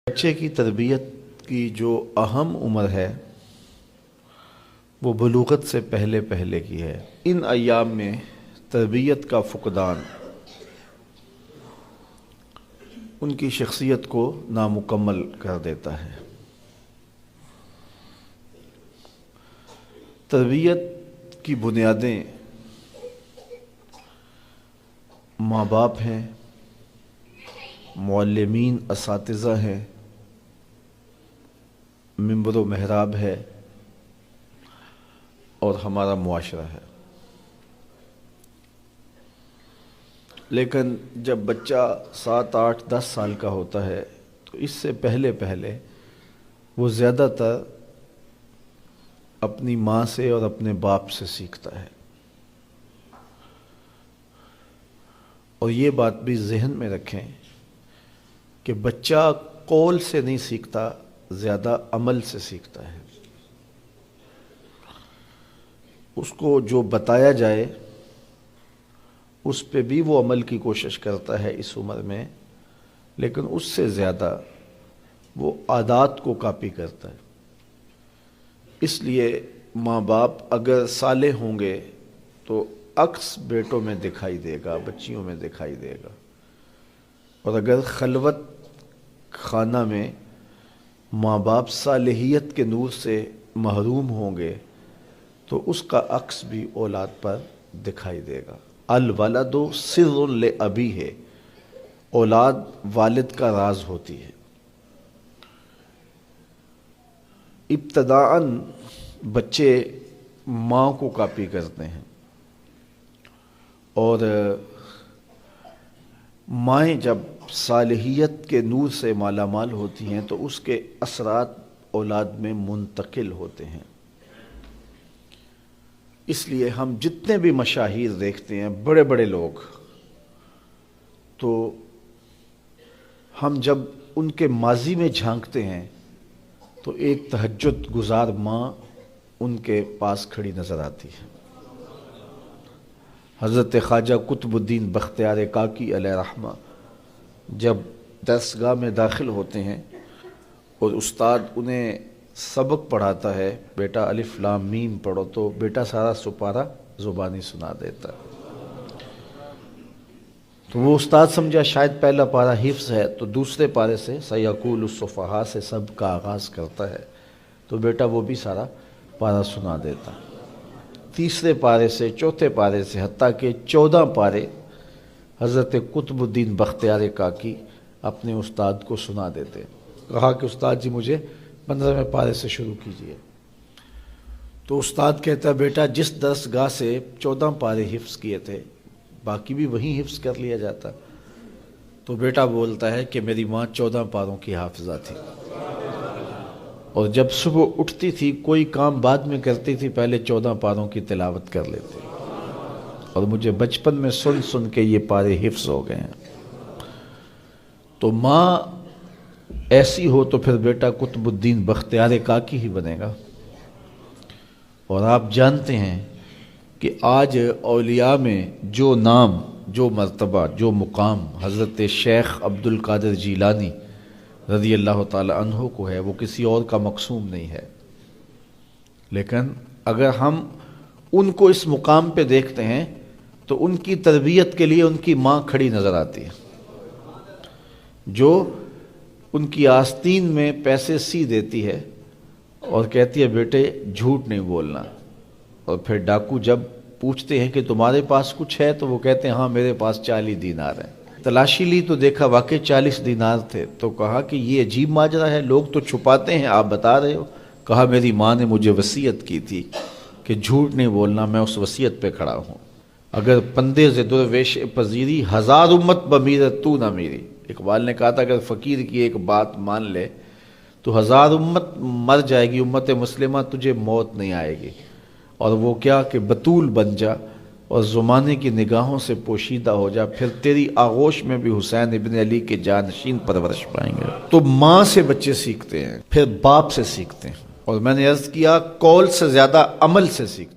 بچے کی تربیت کی جو اہم عمر ہے وہ بلوغت سے پہلے پہلے کی ہے۔ ان ایام میں تربیت کا فقدان ان کی شخصیت کو نامکمل کر دیتا ہے۔ تربیت کی بنیادیں ماں باپ ہیں، معلمین اساتذہ ہیں، منبر و محراب ہے اور ہمارا معاشرہ ہے۔ لیکن جب بچہ 7، 8، 10 سال کا ہوتا ہے تو اس سے پہلے وہ زیادہ تر اپنی ماں سے اور اپنے باپ سے سیکھتا ہے۔ اور یہ بات بھی ذہن میں رکھیں کہ بچہ قول سے نہیں سیکھتا، زیادہ عمل سے سیکھتا ہے۔ اس کو جو بتایا جائے اس پہ بھی وہ عمل کی کوشش کرتا ہے اس عمر میں، لیکن اس سے زیادہ وہ عادات کو کاپی کرتا ہے۔ اس لیے ماں باپ اگر صالح ہوں گے تو عکس بیٹوں میں دکھائی دے گا، بچیوں میں دکھائی دے گا، اور اگر خلوت خانہ میں ماں باپ صالحیت کے نور سے محروم ہوں گے تو اس کا عکس بھی اولاد پر دکھائی دے گا۔ الولد سر لابیہ، اولاد والد کا راز ہوتی ہے۔ ابتداءً بچے ماں کو کاپی کرتے ہیں، اور مائیں جب صالحیت کے نور سے مالا مال ہوتی ہیں تو اس کے اثرات اولاد میں منتقل ہوتے ہیں۔ اس لیے ہم جتنے بھی مشاہیر دیکھتے ہیں، بڑے بڑے لوگ، تو ہم جب ان کے ماضی میں جھانکتے ہیں تو ایک تہجد گزار ماں ان کے پاس کھڑی نظر آتی ہے۔ حضرت خواجہ قطب الدین بختیار کاکی علیہ رحمہ جب درسگاہ میں داخل ہوتے ہیں اور استاد انہیں سبق پڑھاتا ہے، بیٹا الف لام میم پڑھو، تو بیٹا سارا سپارہ زبانی سنا دیتا ہے۔ تو وہ استاد سمجھا شاید پہلا پارہ حفظ ہے، تو دوسرے پارے سے سیقول الصفحاء سے سب کا آغاز کرتا ہے، تو بیٹا وہ بھی سارا پارہ سنا دیتا۔ تیسرے پارے سے چوتھے پارے سے حتیٰ کہ 14 پارے حضرت قطب الدین بختیار کاکی اپنے استاد کو سنا دیتے۔ کہا کہ استاد جی مجھے 15ویں پارے سے شروع کیجئے۔ تو استاد کہتا ہے بیٹا جس درسگاہ سے 14 پارے حفظ کیے تھے باقی بھی وہیں حفظ کر لیا جاتا۔ تو بیٹا بولتا ہے کہ میری ماں 14 پاروں کی حافظہ تھی، اور جب صبح اٹھتی تھی کوئی کام بعد میں کرتی تھی، پہلے 14 پاروں کی تلاوت کر لیتی، اور مجھے بچپن میں سن سن کے یہ پارے حفظ ہو گئے ہیں۔ تو ماں ایسی ہو تو پھر بیٹا قطب الدین بختیار کاکی ہی بنے گا۔ اور آپ جانتے ہیں کہ آج اولیاء میں جو نام، جو مرتبہ، جو مقام حضرت شیخ عبد القادر جیلانی رضی اللہ تعالی عنہ کو ہے، وہ کسی اور کا مقسوم نہیں ہے۔ لیکن اگر ہم ان کو اس مقام پہ دیکھتے ہیں تو ان کی تربیت کے لیے ان کی ماں کھڑی نظر آتی ہے، جو ان کی آستین میں پیسے سی دیتی ہے اور کہتی ہے بیٹے جھوٹ نہیں بولنا۔ اور پھر ڈاکو جب پوچھتے ہیں کہ تمہارے پاس کچھ ہے تو وہ کہتے ہیں ہاں میرے پاس 40 دینار ہیں۔ تلاشی لی تو دیکھا واقعی 40 دینار تھے، تو کہا کہ یہ عجیب ماجرا ہے، لوگ تو چھپاتے ہیں، آپ بتا رہے ہو۔ کہا میری ماں نے مجھے وصیت کی تھی کہ جھوٹ نہیں بولنا، میں اس وصیت پہ کھڑا ہوں۔ اگر پندے ز درویش پذیری 1000 امت بمیرت تو نہ میری، اقبال نے کہا تھا اگر فقیر کی ایک بات مان لے تو 1000 امت مر جائے گی، امت مسلمہ تجھے موت نہیں آئے گی۔ اور وہ کیا کہ بطول بن جا اور زمانے کی نگاہوں سے پوشیدہ ہو جا، پھر تیری آغوش میں بھی حسین ابن علی کے جانشین پرورش پائیں گے۔ تو ماں سے بچے سیکھتے ہیں، پھر باپ سے سیکھتے ہیں، اور میں نے عرض کیا قول سے زیادہ عمل سے سیکھتے ہیں۔